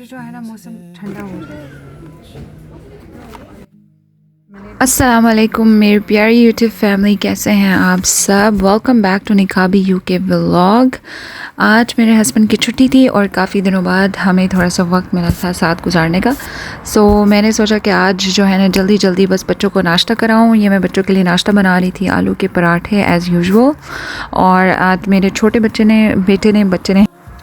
फिर जो है ना मौसम ठंडा हो जाए। अस्सलाम वालेकुम मेरी प्यारी यूट्यूब फैमिली, कैसे हैं आप सब। Welcome back to Niqabi UK vlog. आज मेरे हस्बैंड की छुट्टी थी और काफ़ी दिनों बाद हमें थोड़ा सा वक्त मिला था साथ गुजारने का। सो मैंने सोचा कि आज जो है ना जल्दी जल्दी बस बच्चों को नाश्ता कराऊं। ये मैं बच्चों के लिए नाश्ता बना रही थी, आलू के पराठे एज़ यूजुअल। और आज मेरे छोटे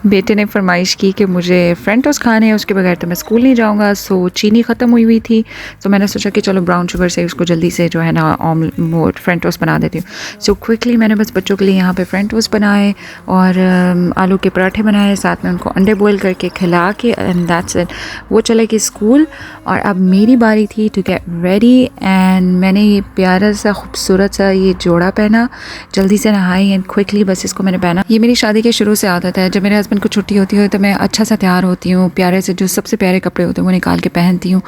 बेटे ने फरमाइश की कि मुझे फ्रेंच टोस्ट खाने हैं, उसके बगैर तो मैं स्कूल नहीं जाऊंगा। सो चीनी ख़त्म हुई थी, तो मैंने सोचा कि चलो ब्राउन शुगर से उसको जल्दी से जो है ना वो फ्रेंच टोस्ट बना देती हूँ। सो क्विकली मैंने बस बच्चों के लिए यहाँ पे फ्रेंच टोस्ट बनाए और आलू के पराठे बनाए, साथ में उनको अंडे बॉयल करके खिला के, एंड दैट्स इट। वो चले गए स्कूल और अब मेरी बारी थी टू गेट रेडी। एंड मैंने ये प्यारा सा खूबसूरत सा ये जोड़ा पहना, जल्दी से नहाई एंड क्विकली बस इसको मैंने पहना। ये मेरी शादी के शुरू से आदत है, जब मेरे हस्बैंड को छुट्टी होती है तो मैं अच्छा सा तैयार होती हूँ, प्यारे से जो सबसे प्यारे कपड़े होते हैं वो निकाल के पहनती हूँ।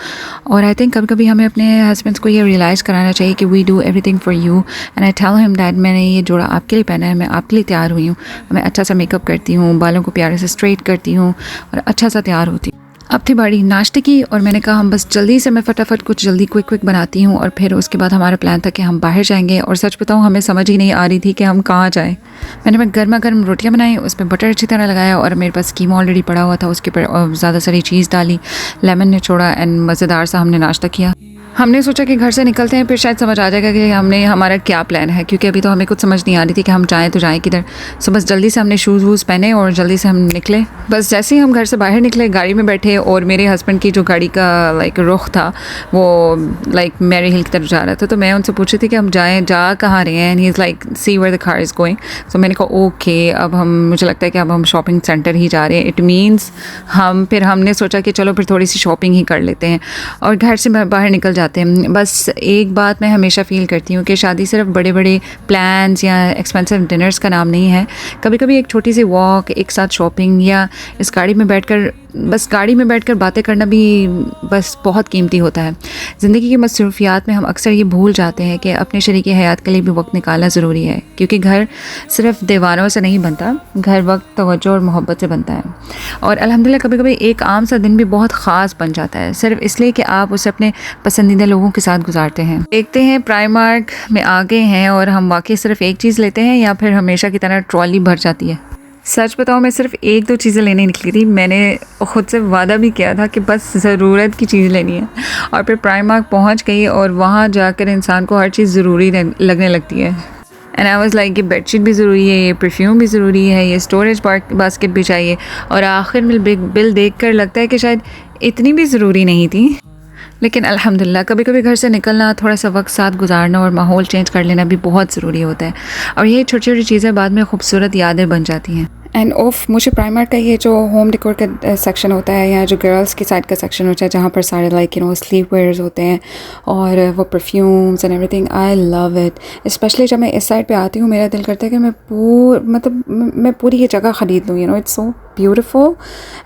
और आई थिंक कभी कभी हमें अपने हस्बैंड्स को ये रियलाइज़ कराना चाहिए कि we do everything for you. And I tell him that मैंने ये जोड़ा आपके लिए पहना है, मैं आपके लिए तैयार हुई हूँ। मैं अच्छा सा मेकअप करती हूँ, बालों को प्यारे से स्ट्रेट करती हूँ और अच्छा सा तैयार होती हूँ। अब थी बारी नाश्ते की और मैंने कहा हम बस जल्दी से मैं फटाफट कुछ जल्दी क्विक बनाती हूँ। और फिर उसके बाद हमारा प्लान था कि हम बाहर जाएंगे। और सच बताऊँ हमें समझ ही नहीं आ रही थी कि हम कहाँ जाएं। मैं गर्मा गर्म रोटियाँ बनाई, उस पर बटर अच्छी तरह लगाया और मेरे पास कीमा ऑलरेडी पड़ा हुआ था, उसके ऊपर ज़्यादा सारी चीज़ डाली, लेमन निचोड़ा एंड मज़ेदार सा हमने नाश्ता किया। हमने सोचा कि घर से निकलते हैं, फिर शायद समझ आ जाएगा कि हमारा क्या प्लान है, क्योंकि अभी तो हमें कुछ समझ नहीं आ रही थी कि हम जाएं तो जाएं किधर। सो बस जल्दी से हमने शूज़ वूज़ पहने और जल्दी से हम निकले। बस जैसे ही हम घर से बाहर निकले गाड़ी में बैठे और मेरे हस्बैंड की जो गाड़ी का रुख था वो मैरी हिल की तरफ जा रहा था। तो मैं उनसे पूछ रही थी कि हम जा कहाँ रहे हैं। And he is like see where the car is going. So मैंने कहा ओके, अब मुझे लगता है कि अब हम शॉपिंग सेंटर ही जा रहे हैं। इट मीन्स हमने सोचा कि चलो फिर थोड़ी सी शॉपिंग ही कर लेते हैं और घर से बाहर निकल जाते हैं। बस एक बात मैं हमेशा फ़ील करती हूँ कि शादी सिर्फ बड़े बड़े प्लान्स या एक्सपेंसिव डिनर्स का नाम नहीं है। कभी कभी एक छोटी सी वॉक, एक साथ शॉपिंग या इस गाड़ी में बैठकर बातें करना भी बस बहुत कीमती होता है। ज़िंदगी की मसरूफियात में हम अक्सर ये भूल जाते हैं कि अपने शरीकी हयात के लिए भी वक्त निकालना ज़रूरी है, क्योंकि घर सिर्फ दीवारों से नहीं बनता, घर वक्त, तवज्जो और मोहब्बत से बनता है। और अल्हम्दुलिल्लाह कभी कभी एक आम सा दिन भी बहुत ख़ास बन जाता है, सिर्फ इसलिए कि आप उसे अपने पसंदीदा लोगों के साथ गुजारते हैं। देखते हैं प्राइमार्क में आ गए हैं और हम वाकई सिर्फ एक चीज़ लेते हैं या फिर हमेशा की तरह ट्रॉली भर जाती है। सच बताओ मैं सिर्फ एक दो चीज़ें लेने निकली थी। मैंने ख़ुद से वादा भी किया था कि बस ज़रूरत की चीज़ लेनी है, और फिर प्राइमार्क पहुंच गई और वहां जाकर इंसान को हर चीज़ ज़रूरी लगने लगती है। एंड आई वाज लाइक ये बेडशीट भी ज़रूरी है, ये परफ्यूम भी ज़रूरी है, ये स्टोरेज बास्केट भी चाहिए। और आखिर में बिल देख कर लगता है कि शायद इतनी भी ज़रूरी नहीं थी। लेकिन अल्हम्दुलिल्लाह कभी कभी घर से निकलना, थोड़ा सा वक्त साथ गुजारना और माहौल चेंज कर लेना भी बहुत ज़रूरी होता है। और ये छोटी छोटी चीज़ें बाद में खूबसूरत यादें बन जाती हैं। एंड मुझे प्राइमर का ये जो होम डेकोर का सेक्शन होता है या जो गर्ल्स की साइड का सेक्शन होता है जहाँ पर सारे स्लीप वेयर्स होते हैं और वो perfumes and everything, I love it. Specially जब मैं इस साइड पे आती हूँ मेरा दिल करता है कि मैं पूरी ये जगह ख़रीद लूँ। It's so beautiful.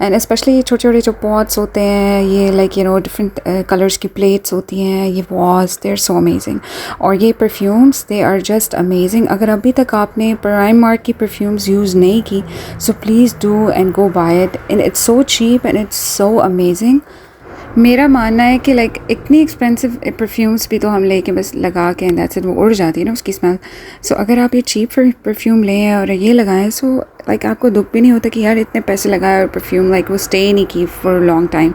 And specially ये छोटे छोटे जो पॉट्स होते हैं, ये डिफरेंट कलर्स की प्लेट्स होती हैं, ये was they are so amazing. और ये perfumes they are just amazing. अगर अभी तक आपने प्राइमार्क की परफ्यूम्स यूज़ नहीं की, so please do and go buy it, and it's so cheap and it's so amazing. मेरा मानना है कि इतनी एक्सपेंसिव परफ्यूम्स भी तो हम लेके बस लगा के एंड दैट्स इट, वो उड़ जाती है ना उसकी स्मेल। सो अगर आप ये चीप परफ्यूम लें और ये लगाएं, सो आपको दुख भी नहीं होता कि यार इतने पैसे लगाए और परफ्यूम वो स्टे नहीं की फॉर लॉन्ग टाइम।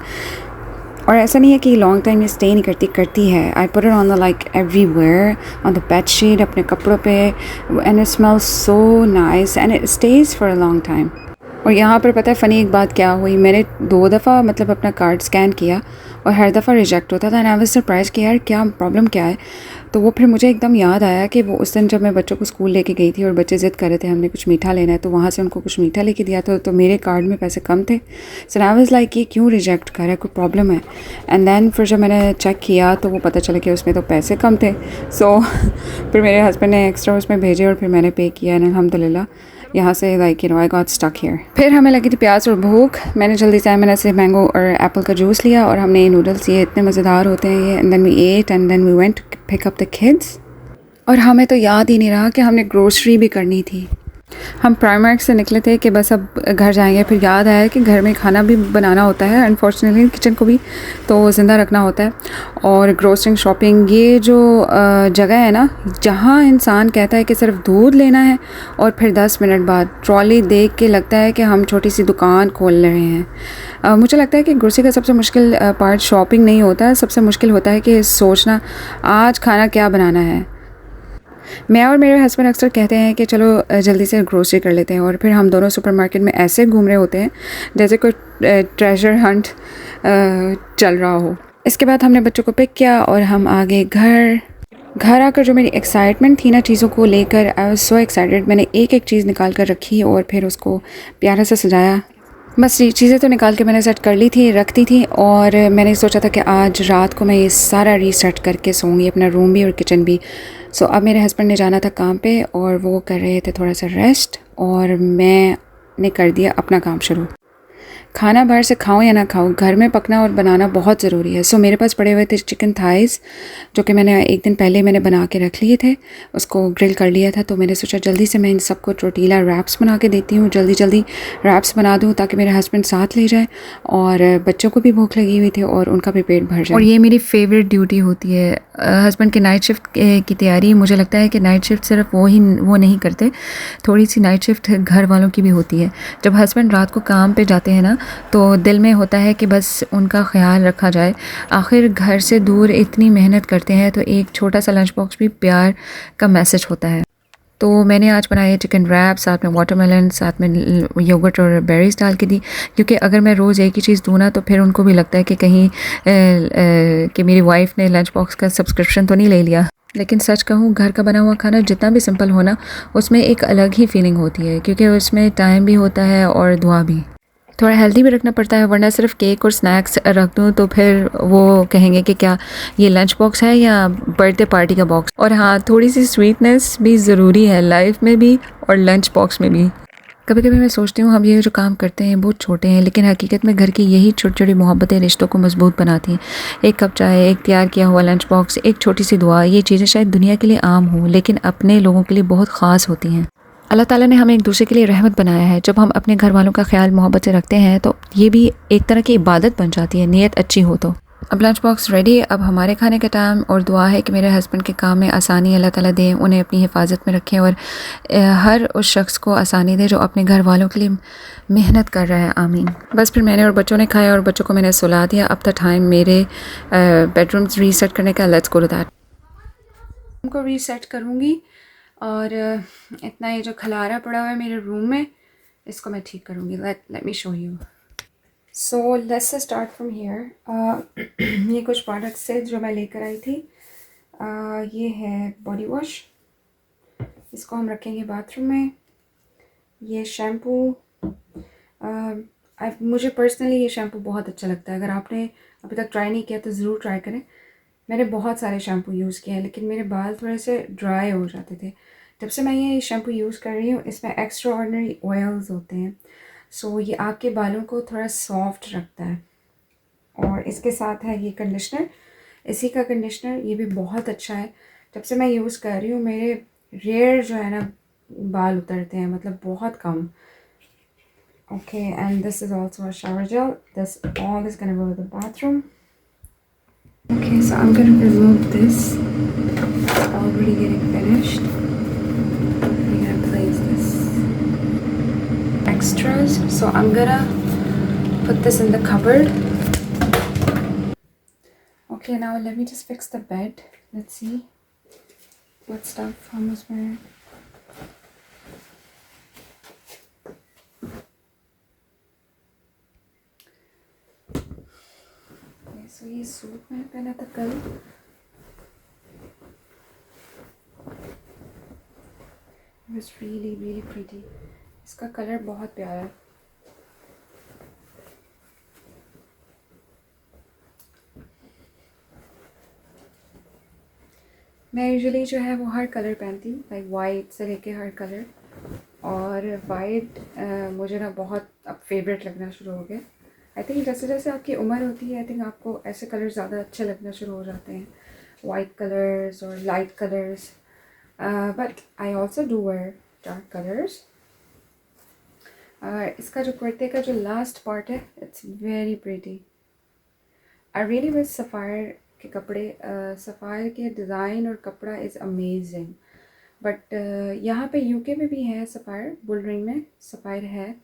और ऐसा नहीं है कि लॉन्ग टाइम ये स्टे नहीं करती है। I put it on the everywhere, on the bed sheet, अपने कपड़ों पे, and it smells so nice and it stage for a long time. और यहाँ पर पता है फ़नी एक बात क्या हुई, मैंने 2 दफ़ा अपना कार्ड स्कैन किया और हर दफ़ा रिजेक्ट होता था। एंड आई वाज सरप्राइज़ कि यार क्या प्रॉब्लम क्या है। तो वो फिर मुझे एकदम याद आया कि वो उस दिन जब मैं बच्चों को स्कूल लेके गई थी और बच्चे ज़िद कर रहे थे हमने कुछ मीठा लेना है, तो वहाँ से उनको कुछ मीठा लेके दिया था, तो मेरे कार्ड में पैसे कम थे। सो आई वाज लाइक ये क्यों रिजेक्ट कर रहा है, कोई प्रॉब्लम है। एंड देन फिर जब मैंने चेक किया तो वो पता चला कि उसमें तो पैसे कम थे। सो फिर मेरे हस्बैंड ने एक्स्ट्रा उसमें भेजे और फिर मैंने पे किया एंड अल्हम्दुलिल्लाह यहाँ से आई गॉट स्टक हियर। फिर हमें लगी थी प्याज और भूख। मैंने जल्दी से मैंने से मैंगो और एप्पल का जूस लिया और हमने ये नूडल्स, ये इतने मज़ेदार होते हैं ये। And then we ate and then we went to pick up the kids. और हमें तो याद ही नहीं रहा कि हमने ग्रोसरी भी करनी थी। हम प्राइमर्क से निकले थे कि बस अब घर जाएंगे, फिर याद आया कि घर में खाना भी बनाना होता है, अनफॉर्चुनेटली किचन को भी तो ज़िंदा रखना होता है। और ग्रोसरिंग शॉपिंग, ये जो जगह है ना जहाँ इंसान कहता है कि सिर्फ दूध लेना है और फिर 10 मिनट बाद ट्रॉली देख के लगता है कि हम छोटी सी दुकान खोल रहे हैं। मुझे लगता है कि ग्रोसरी का सबसे मुश्किल पार्ट शॉपिंग नहीं होता है, सबसे मुश्किल होता है कि सोचना आज खाना क्या बनाना है। मैं और मेरे हस्बैंड अक्सर कहते हैं कि चलो जल्दी से ग्रोसरी कर लेते हैं, और फिर हम दोनों सुपरमार्केट में ऐसे घूम रहे होते हैं जैसे कोई ट्रेजर हंट चल रहा हो। इसके बाद हमने बच्चों को पिक किया और हम आगे घर आकर जो मेरी एक्साइटमेंट थी ना चीज़ों को लेकर, आई वाज सो एक्साइटेड। मैंने एक एक चीज़ निकाल कर रखी और फिर उसको प्यारा से सजाया। बस ये चीज़ें तो निकाल के मैंने सेट कर ली थी, रख दी थी, और मैंने सोचा था कि आज रात को मैं ये सारा रीसेट करके सोऊंगी, अपना रूम भी और किचन भी। सो अब मेरे हस्बैंड ने जाना था काम पे और वो कर रहे थे थोड़ा सा रेस्ट, और मैंने कर दिया अपना काम शुरू। खाना बाहर से खाऊं या ना खाऊं, घर में पकना और बनाना बहुत ज़रूरी है। सो मेरे पास पड़े हुए थे चिकन थाइज़, जो कि मैंने एक दिन पहले मैंने बना के रख लिए थे, उसको ग्रिल कर लिया था। तो मैंने सोचा जल्दी से मैं इन सबको टोर्टिला रैप्स बना के देती हूँ, जल्दी जल्दी रैप्स बना दूँ ताकि मेरे हस्बैंड साथ ले जाए, और बच्चों को भी भूख लगी हुई थी और उनका भी पेट भर जाए। और ये मेरी फेवरेट ड्यूटी होती है, हस्बैंड के नाइट शिफ्ट की तैयारी। मुझे लगता है कि नाइट शिफ्ट सिर्फ वो नहीं करते, थोड़ी सी नाइट शिफ्ट घर वालों की भी होती है। जब हस्बैंड रात को काम पे जाते हैं ना तो दिल में होता है कि बस उनका ख्याल रखा जाए। आखिर घर से दूर इतनी मेहनत करते हैं तो एक छोटा सा लंच बॉक्स भी प्यार का मैसेज होता है। तो मैंने आज बनाया चिकन रैप, साथ में वाटरमेलन, साथ में योगर्ट और बेरीज डाल के दी, क्योंकि अगर मैं रोज़ एक ही चीज़ दूँ ना तो फिर उनको भी लगता है कि कहीं कि मेरी वाइफ ने लंच बॉक्स का सब्सक्रिप्शन तो नहीं ले लिया। लेकिन सच कहूँ, घर का बना हुआ खाना जितना भी सिंपल हो ना, उसमें एक अलग ही फीलिंग होती है, क्योंकि उसमें टाइम भी होता है और दुआ भी। थोड़ा हेल्दी भी रखना पड़ता है, वरना सिर्फ केक और स्नैक्स रख दूँ तो फिर वो कहेंगे कि क्या ये लंच बॉक्स है या बर्थडे पार्टी का बॉक्स। और हाँ, थोड़ी सी स्वीटनेस भी ज़रूरी है लाइफ में भी और लंच बॉक्स में भी। कभी कभी मैं सोचती हूँ हम ये जो काम करते हैं बहुत छोटे हैं, लेकिन हकीकत में घर की यही छोटी छोटी मोहब्बतें रिश्तों को मजबूत बनाती हैं। एक कप चाय, एक तैयार किया हुआ लंच बॉक्स, एक छोटी सी दुआ, ये चीज़ें शायद दुनिया के लिए आम हों लेकिन अपने लोगों के लिए बहुत ख़ास होती हैं। अल्लाह ताला ने हमें एक दूसरे के लिए रहमत बनाया है। जब हम अपने घर वालों का ख्याल मोहब्बत से रखते हैं तो ये भी एक तरह की इबादत बन जाती है, नीयत अच्छी हो तो। अब लंच बॉक्स रेडी, अब हमारे खाने का टाइम, और दुआ है कि मेरे हस्बैंड के काम में आसानी अल्लाह ताला दे, उन्हें अपनी हिफाजत में रखें, और हर उस शख्स को आसानी दे जो अपने घर वालों के लिए मेहनत कर रहा है। आमीन। बस फिर मैंने और बच्चों ने खाया और बच्चों को मैंने सुला दिया। अब था टाइम मेरे बेडरूम्स रीसेट करने का। Let's go to that. उनको रीसेट करूँगी, और इतना ये जो खलारा पड़ा हुआ है मेरे रूम में, इसको मैं ठीक करूँगी। Let me show you. So let's start from here. ये कुछ प्रोडक्ट्स थे जो मैं लेकर आई थी। ये है बॉडी वॉश, इसको हम रखेंगे बाथरूम में। ये शैम्पू, मुझे पर्सनली ये शैम्पू बहुत अच्छा लगता है। अगर आपने अभी तक ट्राई नहीं किया तो ज़रूर ट्राई करें। मैंने बहुत सारे शैम्पू यूज़ किए हैं लेकिन मेरे बाल थोड़े से ड्राई हो जाते थे। जब से मैं ये शैम्पू यूज़ कर रही हूँ, इसमें एक्स्ट्रा ऑर्डिनरी ऑयल्स होते हैं, सो ये आपके बालों को थोड़ा सॉफ्ट रखता है। और इसके साथ है ये कंडीशनर, इसी का कंडीशनर, ये भी बहुत अच्छा है। जब से मैं यूज़ कर रही हूँ मेरे रेयर जो है ना बाल उतरते हैं, मतलब बहुत कम। Okay, and this is also a shower gel. This all is gonna go to the bathroom. Okay, so I'm gonna remove this. It's already getting finished. I'm gonna place this extras. So I'm gonna put this in the cupboard. Okay, now let me just fix the bed. Let's see what stuff हम उसमें. So ये suit मैंने पहना था कल। It was really really pretty. इसका colour बहुत प्यारा है। मैं यूजुअली जो है वो हर कलर पहनती हूँ, लाइक वाइट से लेके हर कलर। और वाइट मुझे ना बहुत अब फेवरेट लगना शुरू हो गया। आई थिंक जैसे जैसे आपकी उम्र होती है, आई थिंक आपको ऐसे कलर ज़्यादा अच्छे लगना शुरू हो जाते हैं, वाइट कलर्स और light colours. But I also do wear dark colours, इसका जो कुर्ते का जो लास्ट पार्ट है, it's very pretty. I really miss Sapphire के कपड़े। सफ़ायर के डिज़ाइन और कपड़ा इज़ अमेजिंग। बट यहाँ पे यूके में भी है सफ़ायर, बुलरिंग में सफ़ायर है,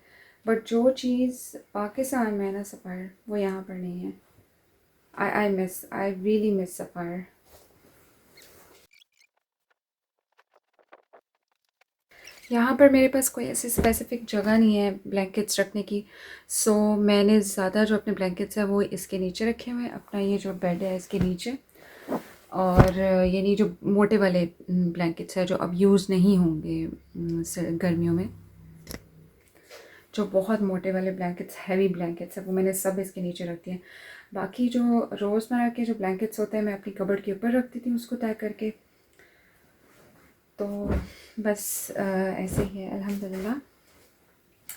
बट जो चीज़ पाकिस्तान में है ना सफ़ायर, वो यहाँ पर नहीं है। आई रियली मिस सफ़ायर। यहाँ पर मेरे पास कोई ऐसी स्पेसिफ़िक जगह नहीं है ब्लैंकेट्स रखने की, सो मैंने ज़्यादा जो अपने ब्लैंकेट्स हैं वो इसके नीचे रखे हुए हैं। अपना ये जो बेड है इसके नीचे, और ये नहीं जो मोटे वाले ब्लैंकेट्स हैं जो अब यूज़ नहीं होंगे गर्मियों में, जो बहुत मोटे वाले ब्लैंकेट्स, हैवी ब्लैंकेट्स हैं, वो मैंने सब इसके नीचे रख दिए। बाकी जो रोज़मर्रा के जो ब्लैंकेट्स होते हैं मैं अपनी कबर्ड के ऊपर रख देती हूँ उसको तय करके। तो बस ऐसे ही है अल्हम्दुलिल्लाह।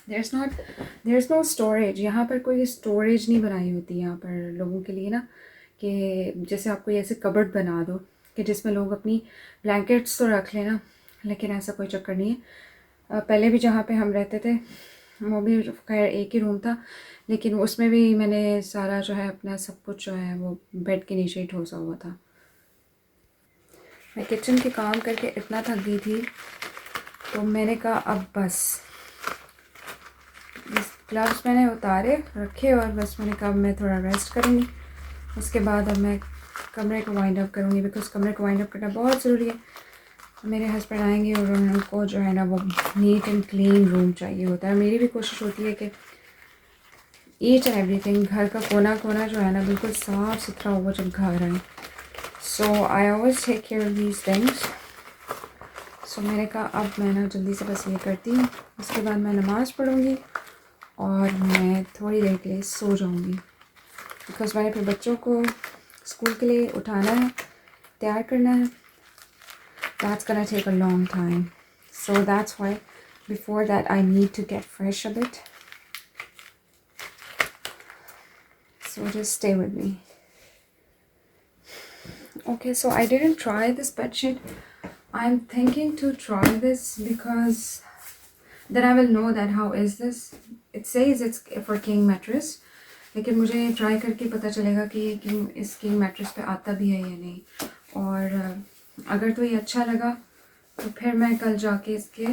There is no storage. यहाँ पर कोई स्टोरेज नहीं बनाई होती यहाँ पर लोगों के लिए ना, कि जैसे आप कोई ऐसे कबर्ड बना दो कि जिसमें लोग अपनी ब्लैंकेट्स तो रख लें ना, लेकिन ऐसा कोई चक्कर नहीं है। पहले भी जहाँ पे हम रहते थे वो भी खैर एक ही रूम था, लेकिन उसमें भी मैंने सारा जो है अपना सब कुछ जो है वो बेड के नीचे ही ठोसा हुआ था। मैं किचन के काम करके इतना थक गई थी, तो मैंने कहा अब बस ग्लव्स मैंने उतारे रखे और बस मैंने कहा मैं थोड़ा रेस्ट करूँगी, उसके बाद अब मैं कमरे को वाइंड अप करूँगी, बिकॉज़ कमरे को वाइंड अप करना बहुत ज़रूरी है। मेरे हस्बैंड आएंगे और उनको जो है ना वो नीट एंड क्लीन रूम चाहिए होता है। मेरी भी कोशिश होती है कि ईच एंड एवरीथिंग, घर का कोना कोना जो है ना बिल्कुल साफ़ सुथरा हो जब घर आए। So I always take care of these things. So मैंने कहा अब मैं ना जल्दी से बस ये करती हूँ, उसके बाद मैं नमाज़ पढ़ूँगी और मैं थोड़ी देर के लिए सो जाऊँगी, बिकॉज़ मैंने फिर बच्चों को स्कूल के लिए उठाना है, तैयार करना है। That's gonna take a long time, so that's why before that I need to get fresh a bit. So just stay with me. Okay, so I didn't try this bedsheet. I'm thinking to try this because then I will know that how is this. It says it's for king mattress, लेकिन मुझे try करके पता चलेगा कि ये इस king mattress पे आता भी है या नहीं। और अगर तो ये अच्छा लगा तो फिर मैं कल जाके इसके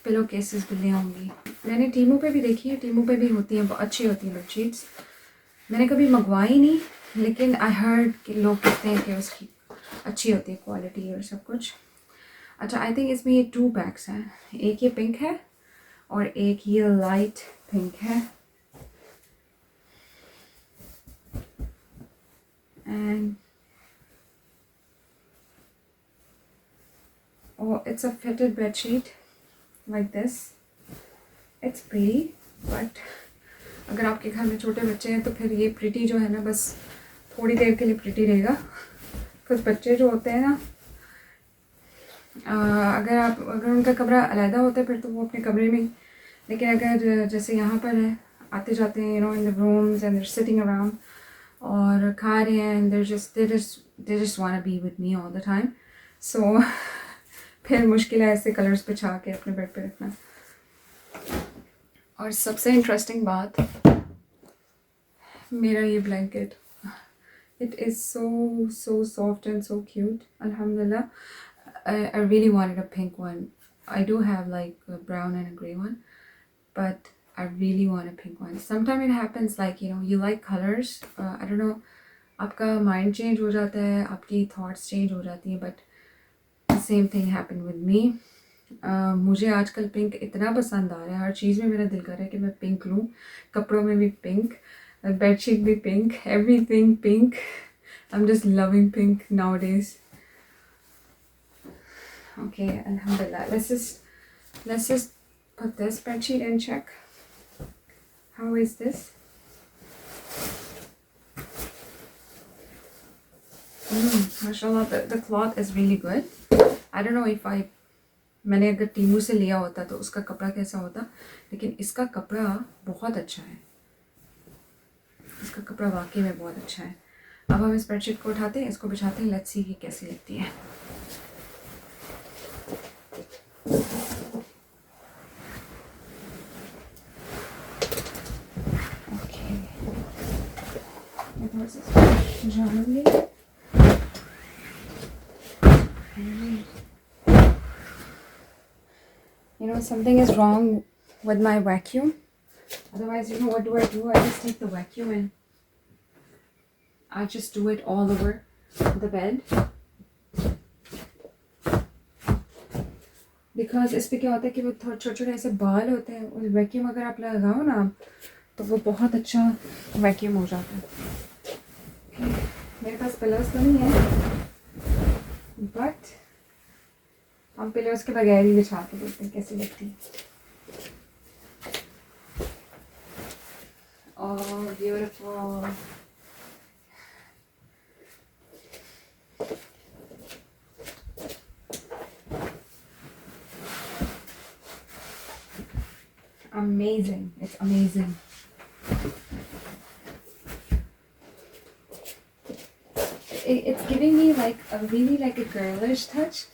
पिलो केसेस भी ले आऊँगी। मैंने टीमू पे भी देखी है, टीमू पे भी होती हैं, अच्छी होती हैं बेडशीट्स। मैंने कभी मंगवाई नहीं, लेकिन आई हर्ड कि लोग कहते हैं कि उसकी अच्छी होती है क्वालिटी और सब कुछ। अच्छा, आई थिंक इसमें ये 2 बैग्स हैं, एक ये पिंक है और एक ये लाइट पिंक है। And oh, it's a fitted bed sheet like this. It's pretty, but अगर आपके घर में छोटे बच्चे हैं तो फिर ये प्रिटी जो है ना बस थोड़ी देर के लिए प्रिटी रहेगा। कुछ बच्चे जो होते हैं ना, अगर उनका कमरा अलहदा होता है फिर तो वो अपने कमरे में, लेकिन अगर जैसे यहाँ पर है, आते जाते हैं in the rooms and they're sitting around और खा रहे हैं, and they just want to be with me all the time. So फिर मुश्किल है ऐसे कलर्स बिछा के अपने बेड पे रखना। और सबसे इंटरेस्टिंग बात, मेरा ये blanket, it is so soft and so cute. Alhamdulillah. I really wanted a pink one. I do have like a brown and a grey one, but I really want a pink one. Sometimes it happens like you like colors. I don't know, आपका mind change हो जाता है, आपकी thoughts change हो जाती हैं, but same thing happen with me. मुझे आजकल पिंक इतना पसंद आ रहा है, हर चीज़ में मेरा दिल कर रहा है कि मैं पिंक लूँ, कपड़ों में भी पिंक, बेडशीट भी pink, everything pink. I am just loving pink now days. Okay, अल्हम्दुलिल्लाह। Let's just put this bedsheet and check how is this. Mashallah, the cloth is really good. I don't know if मैंने अगर टीमू से लिया होता तो उसका कपड़ा कैसा होता, लेकिन इसका कपड़ा बहुत अच्छा है, इसका कपड़ा वाकई में बहुत अच्छा है। अब हम इस बेडशीट को उठाते हैं, इसको बिछाते हैं, लेट्स सी कि कैसी लगती है। थोड़ा सा झाड़ूंगी। You know, something is wrong with my vacuum. Otherwise, you know, what do? I just take the vacuum and I just do it all over the bed. Because इस पे क्या होता है कि वो थोड़े छोटे छोटे ऐसे बाल होते हैं, उस वैक्यूम अगर आप लगाओ ना तो वो बहुत अच्छा वैक्यूम हो जाता है। मेरे पास पिलोज तो नहीं है, बट हम पिलोज के बगैर ही बिछा के देखते हैं कैसी लगती है। और beautiful. Amazing. It's amazing. It's giving me like a really like a girlish touch.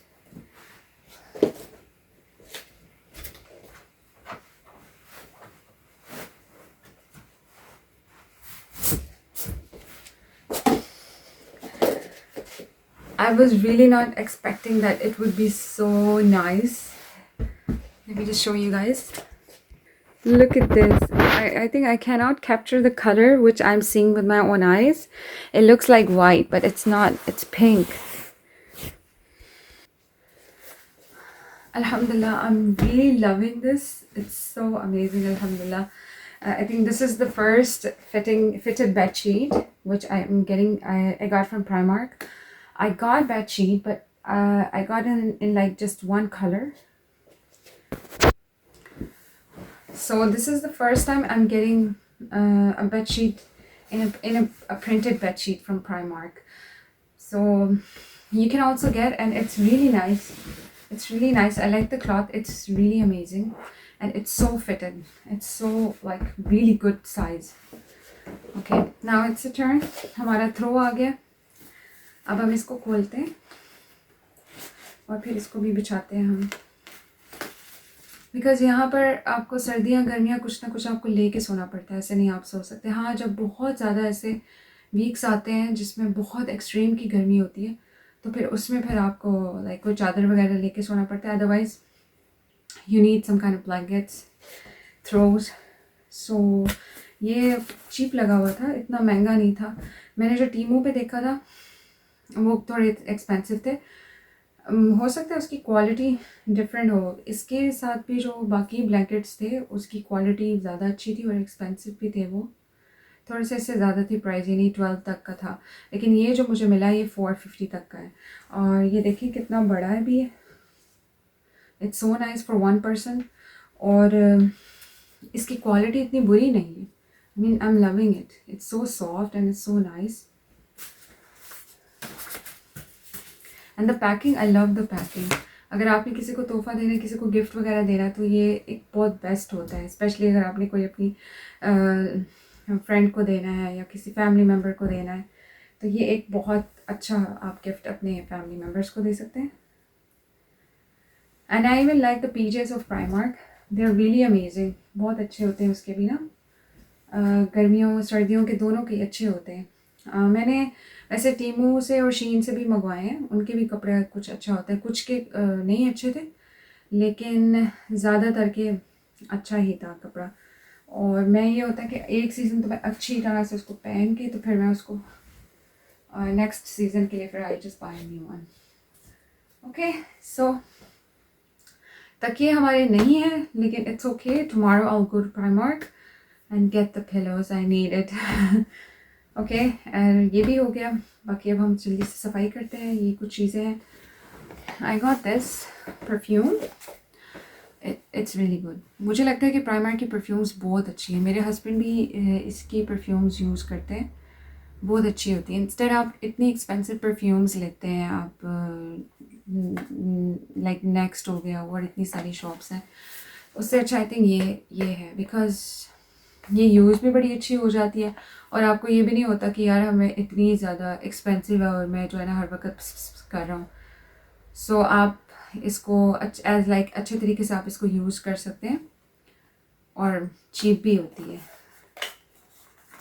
I was really not expecting that it would be so nice. Let me just show you guys. Look at this. I think I cannot capture the color which I'm seeing with my own eyes. It looks like white, but it's not. It's pink. Alhamdulillah, I'm really loving this. It's so amazing, alhamdulillah. I think this is the first fitted bed sheet which I am getting. I got from Primark. I got bed sheet, but I got in like just one color. So this is the first time I'm getting a bed sheet in a printed bed sheet from Primark. So you can also get, and it's really nice. It's really nice. I like the cloth. It's really amazing, and it's so fitted. It's so like really good size. Okay, now it's a turn. हमारा throw आ गया. अब हम इसको खोलते हैं और फिर इसको भी बिछाते हैं हम। बिकॉज़ यहाँ पर आपको सर्दियाँ गर्मियाँ कुछ ना कुछ आपको लेके सोना पड़ता है, ऐसे नहीं आप सो सकते। हाँ, जब बहुत ज़्यादा ऐसे वीक्स आते हैं जिसमें बहुत एक्सट्रीम की गर्मी होती है तो फिर उसमें फिर आपको लाइक कोई चादर वगैरह लेके सोना पड़ता है। Otherwise you need some kind of blankets, throws. So ये चीप लगा हुआ था, इतना महंगा नहीं था। मैंने जो टीमू पे देखा था वो थोड़े एक्सपेंसिव थे। हो सकता है उसकी क्वालिटी डिफरेंट हो। इसके साथ भी जो बाकी ब्लैंकेट्स थे उसकी क्वालिटी ज़्यादा अच्छी थी और एक्सपेंसिव भी थे। वो थोड़े से इससे ज़्यादा थी प्राइस, यानी 12 तक का था। लेकिन ये जो मुझे मिला ये 450 तक का है। और ये देखिए कितना बड़ा है भी है। It's so nice for one person. और इसकी क्वालिटी इतनी बुरी नहीं है। I mean I am loving it. It's so soft and it's so nice. And the packing, I love the packing. अगर आपने किसी को तोहफ़ा देना है, किसी को गिफ्ट वगैरह देना है तो ये एक बहुत बेस्ट होता है। स्पेशली अगर आपने कोई अपनी फ्रेंड को देना है या किसी फैमिली मेम्बर को देना है तो ये एक बहुत अच्छा आप गिफ्ट अपने फैमिली मेम्बर्स को दे सकते हैं। And I even like the pieces of Primark, they are really amazing. बहुत अच्छे होते हैं उसके भी ना, गर्मियों सर्दियों के दोनों के अच्छे होते हैं। मैंने वैसे टीमू से और शीन से भी मंगवाए हैं, उनके भी कपड़े कुछ अच्छा होता है, कुछ के नहीं अच्छे थे लेकिन ज़्यादातर के अच्छा ही था कपड़ा। और मैं ये होता है कि एक सीज़न तो मैं अच्छी तरह से उसको पहन के तो फिर मैं उसको नेक्स्ट सीज़न के लिए फिर I just buy new one. Okay, so तकिए हमारे नहीं हैं लेकिन it's okay. Tomorrow I will go to Primark and get the pillows I needed. Okay, और ये भी हो गया। बाकी अब हम जल्दी से सफाई करते हैं। ये कुछ चीज़ें हैं। I got this perfume, it's really good. मुझे लगता है कि प्राइमर की परफ्यूम्स बहुत अच्छी है। मेरे हस्बैंड भी इसकी परफ्यूम्स यूज़ करते हैं, बहुत अच्छी होती है। इंस्टेड आप इतनी एक्सपेंसिव परफ्यूम्स लेते हैं, आप लाइक नेक्स्ट हो गया और इतनी सारी शॉप्स हैं, उससे अच्छा आई थिंक ये है। बिकॉज़ ये यूज़ भी बड़ी अच्छी हो जाती है और आपको ये भी नहीं होता कि यार हमें इतनी ज़्यादा एक्सपेंसिव है और मैं जो है ना हर वक्त कर रहा हूँ। सो आप इसको एज लाइक अच्छे तरीके से आप इसको यूज़ कर सकते हैं और चीप भी होती है।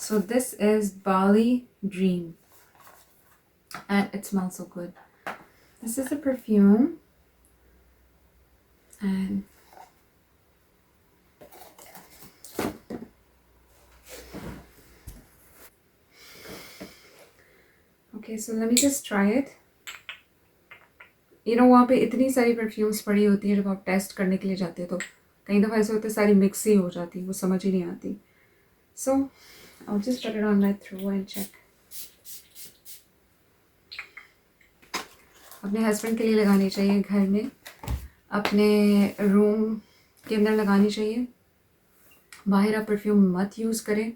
So this is Bali Dream and it smells so good. This is a perfume and okay, so let me just try it. वहाँ पे इतनी सारी परफ्यूम्स पड़ी होती है, जब आप टेस्ट करने के लिए जाते हैं तो कई दफ़ा ऐसे होते सारी मिक्स ही हो जाती, वो समझ ही नहीं आती. सो I'll just put it on my throat and check. अपने हस्बैंड के लिए लगानी चाहिए घर में, अपने रूम के अंदर लगानी चाहिए. बाहर आप परफ्यूम मत यूज़ करें,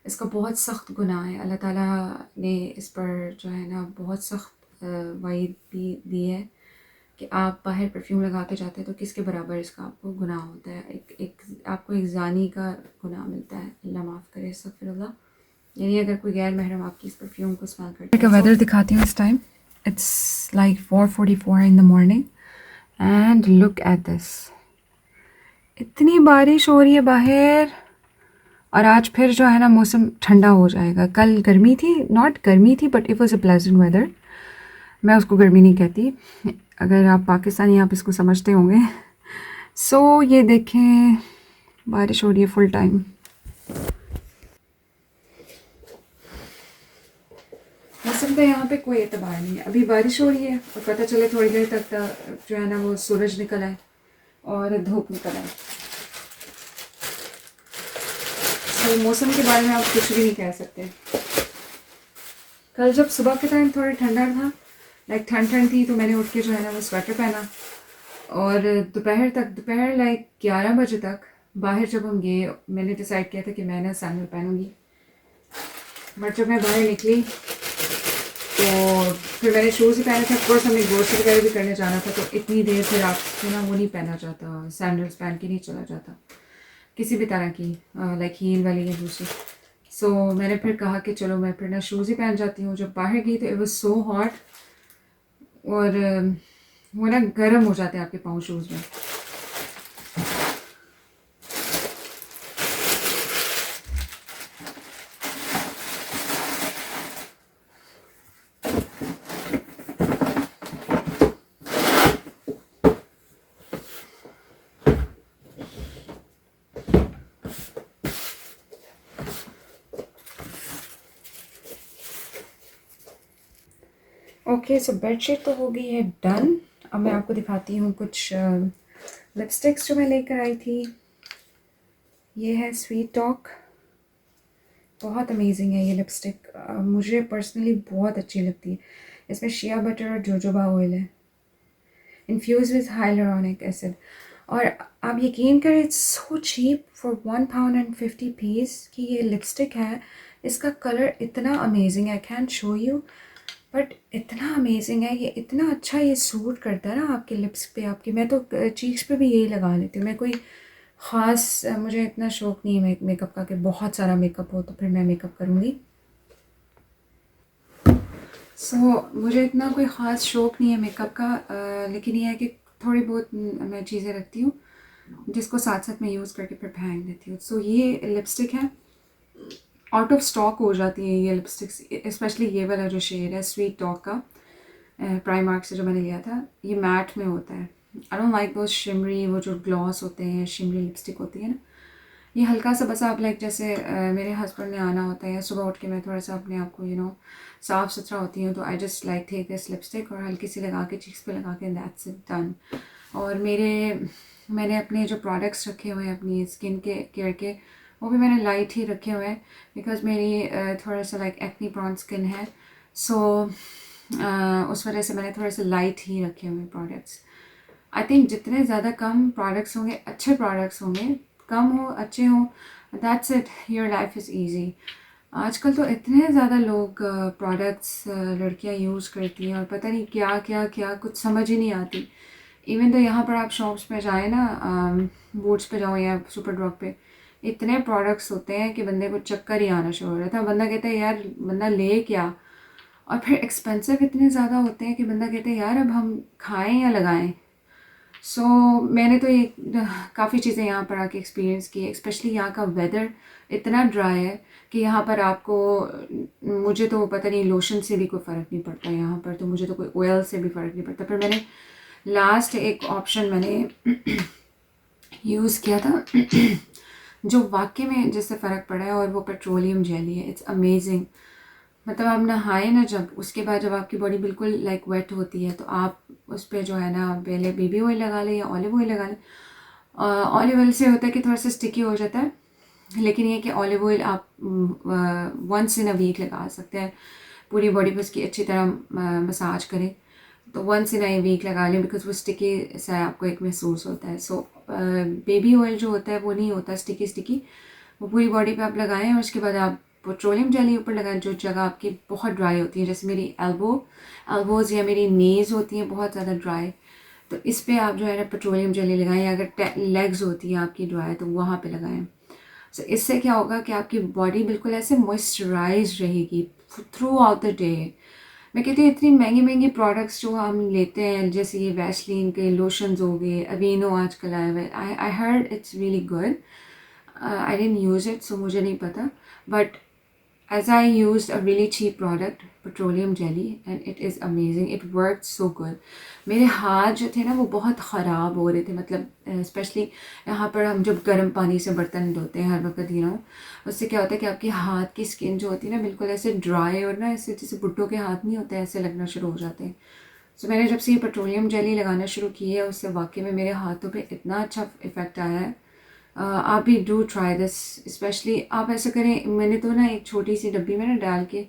इसका बहुत सख्त गुनाह है. अल्लाह ताला ने इस पर जो है ना बहुत सख्त वाइद भी दी है कि आप बाहर परफ्यूम लगा के जाते हैं तो किसके बराबर इसका आपको गुनाह होता है. आपको एक जानी का गुनाह मिलता है. अल्लाह माफ़ करे, अस्तगफिरुल्लाह. यानी अगर कोई गैर महरम आपकी इस परफ्यूम को स्मेल करता है. का वेदर दिखाती हूँ इस time. It's like 4:44 in the morning and look at this. इतनी बारिश हो रही है बाहर और आज फिर जो है ना मौसम ठंडा हो जाएगा. कल गर्मी थी, नॉट गर्मी थी but it was a pleasant weather. मैं उसको गर्मी नहीं कहती, अगर आप पाकिस्तानी आप इसको समझते होंगे. सो ये देखें बारिश हो रही है फुल टाइम. मौसम का यहाँ पे कोई एतबार नहीं है. अभी बारिश हो रही है और पता चले थोड़ी देर तक जो है ना वो सूरज निकल आए और धूप निकल आए. तो मौसम के बारे में आप कुछ भी नहीं कह सकते. कल जब सुबह के टाइम थोड़ा ठंडा था, लाइक ठंड थी, तो मैंने उठ के जो है ना वो स्वेटर पहना और दोपहर लाइक 11 बजे तक बाहर जब हम गए, मैंने डिसाइड किया था कि मैं ना सैंडल पहनूंगी. बट जब मैं बाहर निकली तो फिर मैंने शूज़ ही पहने थे. ऑफकोर्स हमें ग्रोसरी वगैरह भी करने जाना था, तो इतनी देर से रात से ना वो नहीं पहना जाता, सैंडल्स पहन के नहीं चला जाता किसी भी तरह की, लाइक हील वाली या दूसरी. सो मैंने फिर कहा कि चलो मैं फिर ना शूज़ ही पहन जाती हूँ. जब बाहर गई तो इट वाज सो हॉट और वो ना गर्म हो जाते हैं आपके पाँव शूज़ में. ओके, सो बेडशीट तो हो गई है डन. अब मैं आपको दिखाती हूँ कुछ लिपस्टिक्स जो मैं लेकर आई थी. ये है स्वीट टॉक. बहुत अमेजिंग है ये लिपस्टिक, मुझे पर्सनली बहुत अच्छी लगती है. इसमें शिया बटर और जोजोबा ऑयल है, इन्फ्यूज विद हाइलुरोनिक एसिड. और आप यकीन करें इट्स सो चीप फॉर £1.50 की ये लिपस्टिक है. इसका कलर इतना अमेजिंग है, I can show you, but इतना अमेजिंग है ये, इतना अच्छा ये सूट करता है ना आपके लिप्स पे आपकी. मैं तो चीक्स पे भी यही लगा लेती हूँ. मैं कोई ख़ास, मुझे इतना शौक़ नहीं है मेकअप का कि बहुत सारा मेकअप हो तो फिर मैं मेकअप करूँगी. मुझे इतना कोई ख़ास शौक़ नहीं है मेकअप का, लेकिन ये है कि थोड़ी बहुत मैं चीज़ें रखती हूँ जिसको साथ साथ मैं यूज़ करके फिर फेंक देती हूँ. ये लिपस्टिक है, आउट ऑफ स्टॉक हो जाती है ये लिपस्टिक्स, स्पेशली ये वाला जो शेड है स्वीट टॉक का, प्राइमार्क से जो मैंने लिया था. ये मैट में होता है. आई डोंट लाइक वो शिमरी, वो जो ग्लॉस होते हैं, शिमरी लिपस्टिक होती है ना. ये हल्का सा बस आप लाइक जैसे मेरे हस्बैंड ने आना होता है, सुबह उठ के मैं थोड़ा सा अपने आप को साफ़ सुथरा होती हूँ, तो I just like take this lipstick और हल्की सी लगा के चीक्स पे लगा के दैट्स इट डन. और मैंने अपने जो प्रोडक्ट्स रखे हुए हैं अपनी स्किन के केयर के, वो भी मैंने लाइट ही रखे हुए हैं बिकॉज मेरी थोड़ा सा लाइक एक्नी प्रॉन स्किन है. उस वजह से मैंने थोड़े से लाइट ही रखे हुए प्रोडक्ट्स. आई थिंक जितने ज़्यादा कम प्रोडक्ट्स होंगे, अच्छे प्रोडक्ट्स होंगे, कम हो अच्छे हों, that's it, your life is easy. आजकल तो इतने ज़्यादा लोग प्रोडक्ट्स लड़कियां यूज़ करती हैं और पता नहीं क्या क्या क्या, कुछ समझ ही नहीं आती. इवन तो यहाँ पर आप शॉप्स पे जाएँ ना, बोर्ड्स पे जाओ या सुपर ड्रग पे, इतने प्रोडक्ट्स होते हैं कि बंदे को चक्कर ही आना शुरू हो रहा था. बंदा कहता है यार बंदा ले क्या, और फिर एक्सपेंसिव इतने ज़्यादा होते हैं कि बंदा कहते हैं यार अब हम खाएं या लगाएं. सो मैंने तो ये काफ़ी चीज़ें यहाँ पर आके एक्सपीरियंस की है। स्पेशली यहाँ का वेदर इतना ड्राई है कि यहाँ पर आपको, मुझे तो पता नहीं, लोशन से भी कोई फ़र्क नहीं पड़ता यहाँ पर, तो मुझे तो कोई ऑयल से भी फ़र्क नहीं पड़ता। पर मैंने लास्ट एक ऑप्शन मैंने यूज़ किया था जो वाकई में जिससे फ़र्क पड़ा है, और वो पेट्रोलियम जेली है। It's amazing. मतलब आप नहाए ना, जब उसके बाद जब आपकी बॉडी बिल्कुल लाइक वेट होती है, तो आप उस पर जो है ना पहले बेबी ऑयल लगा लें या ऑलिव ऑयल लगा लें। ऑलिव ऑयल से होता है कि थोड़ा सा स्टिकी हो जाता है, लेकिन ये कि ऑलिव ऑयल आप वंस इन अ वीक लगा सकते हैं। पूरी बॉडी पर उसकी अच्छी तरह मसाज करें, तो वंस इन अ वीक लगा लें, बिकॉज वो स्टिकी सा आपको एक महसूस होता है। सो बेबी ऑयल जो होता है वो नहीं होता स्टिकी स्टिकी, वो पूरी बॉडी पे आप लगाएं, और उसके बाद आप पेट्रोलियम जेली ऊपर लगाएं जो जगह आपकी बहुत ड्राई होती है, जैसे मेरी एल्बोज़ या मेरी नीज़ होती हैं बहुत ज़्यादा ड्राई, तो इस पर आप जो है ना पेट्रोलियम जेली लगाएं। अगर लेग्स होती हैं आपकी ड्राई, तो वहाँ पे लगाएं। सो इससे क्या होगा कि आपकी बॉडी बिल्कुल ऐसे मॉइस्चराइज रहेगी थ्रू आउट द डे। मैं कहती हूँ इतनी महंगी महंगी प्रोडक्ट्स जो हम लेते हैं, जैसे ये वैसलीन के लोशंस हो गए, अवीनो आजकल आए हुए, I heard it's really good. I didn't use it, so मुझे नहीं पता, but as I used a really cheap product, petroleum jelly, and it is amazing. It worked so good. मेरे हाथ जो थे ना वो बहुत ख़राब हो रहे थे, मतलब स्पेशली यहाँ पर हम जब गर्म पानी से बर्तन धोते हैं हर वक्त, उससे क्या होता है कि आपके हाथ की स्किन जो होती है ना बिल्कुल ऐसे ड्राई, और ना ऐसे जैसे बुड्ढों के हाथ नहीं होते, ऐसे लगना शुरू हो जाते हैं। सो मैंने जब से ये पेट्रोलियम जेली लगाना शुरू की है, उससे वाकई में मेरे हाथों पे इतना अच्छा इफ़ेक्ट आया है। आप भी डू ट्राई दिस। स्पेशली आप ऐसा करें, मैंने तो ना एक छोटी सी डब्बी में ना डाल के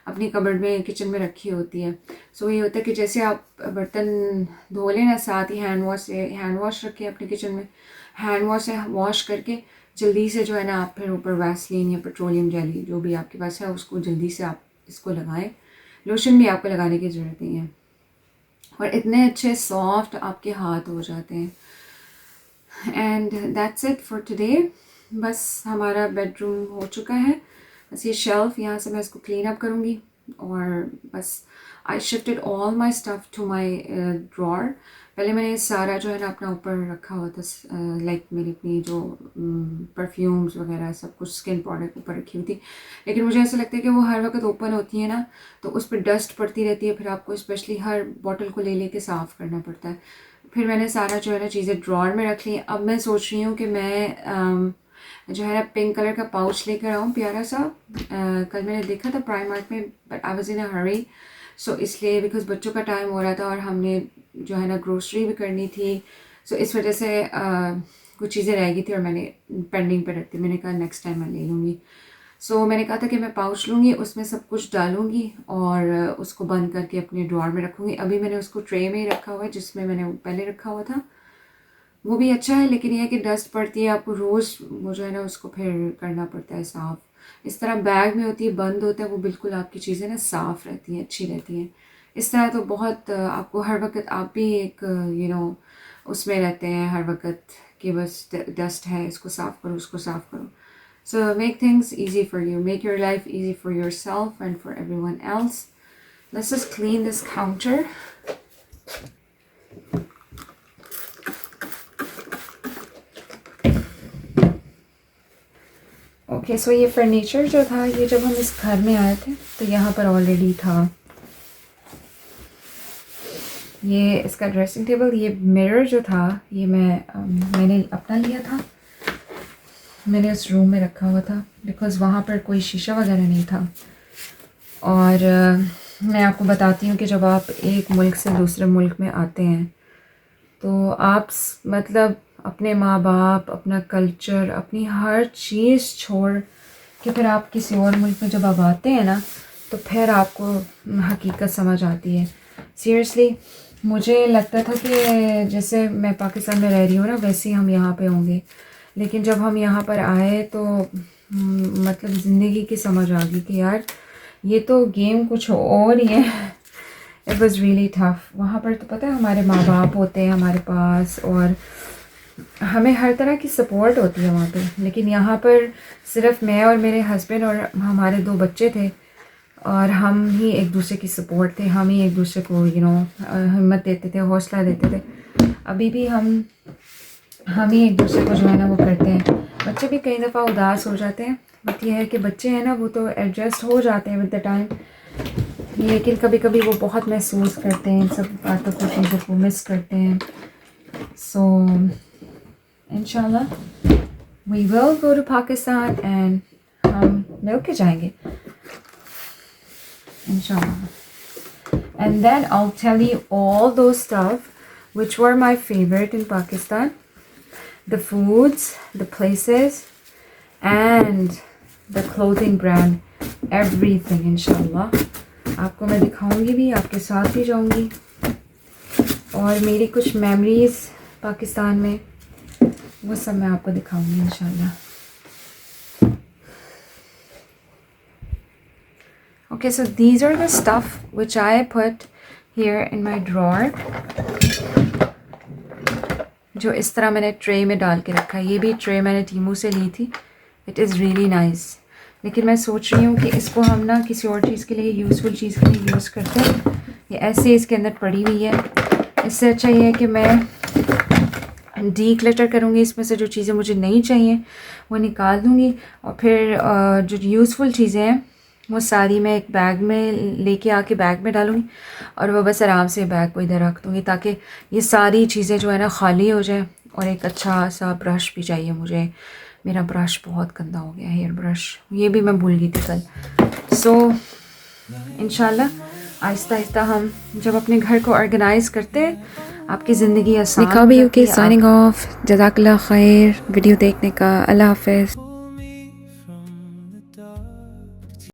अपनी कबर्ड में किचन में रखी होती है। सो ये होता है कि जैसे आप बर्तन धो लें ना, साथ ही हैंड वॉश रखें अपने किचन में, हैंड वॉश से वॉश करके जल्दी से जो है ना आप फिर ऊपर वैसलीन या पेट्रोलियम जेली जो भी आपके पास है उसको जल्दी से आप इसको लगाएं। लोशन भी आपको लगाने की ज़रूरत नहीं है, और इतने अच्छे सॉफ्ट आपके हाथ हो जाते हैं। And that's it for today. बस हमारा बेडरूम हो चुका है। बस ये शेल्फ यहाँ से मैं इसको क्लीन अप करूँगी, और बस I shifted all my stuff to my drawer. पहले मैंने सारा जो है ना अपना ऊपर रखा हुआ था, लाइक मेरी अपनी जो परफ्यूम्स वगैरह सब कुछ स्किन प्रोडक्ट ऊपर रखी हुई थी, लेकिन मुझे ऐसा लगता है कि वो हर वक्त ओपन होती है ना, तो उस पर डस्ट पड़ती रहती है, फिर आपको स्पेशली हर बॉटल को ले लेके साफ़ करना पड़ता है। फिर मैंने सारा जो है ना चीज़ें ड्रॉर में रख ली। अब मैं सोच रही हूँ कि मैं जो है ना पिंक कलर का पाउच लेकर आऊँ प्यारा सा। कल मैंने देखा था प्राइमार्क में, बट आई वाज इन अ हरी, सो इसलिए बिकॉज बच्चों का टाइम हो रहा था और हमने जो है ना ग्रोसरी भी करनी थी, सो इस वजह से कुछ चीज़ें रह गई थी और मैंने पेंडिंग पे रखती। मैंने कहा नेक्स्ट टाइम मैं ले लूँगी। सो मैंने कहा था कि मैं पाउच लूँगी, उसमें सब कुछ डालूँगी और उसको बंद करके अपने ड्रॉर में रखूँगी। अभी मैंने उसको ट्रे में ही रखा हुआ है जिसमें मैंने पहले रखा हुआ था, वो भी अच्छा है, लेकिन यह है कि डस्ट पड़ती है, आपको रोज़ वो जो है ना उसको फिर करना पड़ता है साफ़। इस तरह बैग में होती है, बंद होता है, वो बिल्कुल आपकी चीज़ें ना साफ़ रहती हैं, अच्छी रहती हैं। इस तरह तो बहुत आपको हर वक्त आप भी एक उसमें रहते हैं हर वक्त कि बस डस्ट है, इसको साफ़ करो, उसको साफ़ करो। So make things easy for you. Make your life easy for yourself and for everyone else. Let's just clean this counter. Okay, so ये फर्नीचर जो था, ये जब हम इस घर में आए थे तो यहाँ पर ऑलरेडी था। ये इसका ड्रेसिंग टेबल, ये मिरर जो था ये मैंने अपना लिया था, मैंने उस रूम में रखा हुआ था बिकॉज़ वहाँ पर कोई शीशा वगैरह नहीं था। और मैं आपको बताती हूँ कि जब आप एक मुल्क से दूसरे मुल्क में आते हैं तो आप मतलब अपने माँ बाप, अपना कल्चर, अपनी हर चीज़ छोड़ के फिर आप किसी और मुल्क में जब आप आते हैं ना, तो फिर आपको हकीकत समझ आती है। सीरियसली मुझे लगता था कि जैसे मैं पाकिस्तान में रह रही हूँ ना, वैसे ही हम यहाँ पे होंगे, लेकिन जब हम यहाँ पर आए तो मतलब ज़िंदगी की समझ आ गई कि यार ये तो गेम कुछ और ही है। It was really tough. वहाँ पर तो पता है हमारे माँ बाप होते हैं हमारे पास और हमें हर तरह की सपोर्ट होती है वहाँ पे, लेकिन यहाँ पर सिर्फ मैं और मेरे हस्बैंड और हमारे 2 बच्चे थे और हम ही एक दूसरे की सपोर्ट थे, हम ही एक दूसरे को हिम्मत देते थे, हौसला देते थे। अभी भी हम ही एक दूसरे को जो है ना वो करते हैं। बच्चे भी कई दफ़ा उदास हो जाते हैं, बट ये है कि बच्चे हैं ना वो तो एडजस्ट हो जाते हैं विद द टाइम, लेकिन कभी कभी वो बहुत महसूस करते हैं इन सब बातों को, चीज़ों को मिस करते हैं। सो इंशाल्लाह we will go to Pakistan and हम मिल के जाएंगे इंशाल्लाह। And then I'll tell you all those stuff which were my favorite in Pakistan, the foods, the places and the clothing brand, everything इंशाल्लाह आपको मैं दिखाऊंगी भी, आपके साथ भी जाऊंगी और मेरी कुछ मेमोरीज पाकिस्तान में वो सब मैं आपको दिखाऊंगी इंशाल्लाह। Okay, so these are the stuff which I put here in my drawer, जो इस तरह मैंने ट्रे में डाल के रखा है। ये भी ट्रे मैंने टीमू से ली थी, इट इज़ रियली नाइस। लेकिन मैं सोच रही हूँ कि इसको हम ना किसी और चीज़ के लिए, यूज़फुल चीज़ के लिए यूज़ करते हैं। ये ऐसे इसके अंदर पड़ी हुई है, इससे अच्छा ये है कि मैं डी क्लटर करूँगी, इसमें से जो चीज़ें मुझे नहीं चाहिए वो निकाल दूँगी और फिर जो यूज़फुल चीज़ें हैं वो सारी मैं एक बैग में लेके आके बैग में डालूँगी और वो बस आराम से बैग को इधर रख दूँगी ताकि ये सारी चीज़ें जो है ना खाली हो जाए। और एक अच्छा सा ब्रश भी चाहिए मुझे, मेरा ब्रश बहुत गंदा हो गया, हेयर ब्रश, ये भी मैं भूल गई थी कल। सो इंशाल्लाह आहिस्ता आहिस्ता हम जब अपने घर को ऑर्गेनाइज़ करते हैं आपकी ज़िंदगी आसान हो जाती है। साइनिंग ऑफ, जज़ाकल्लाह खैर वीडियो देखने का, अल्लाह हाफ़िज़।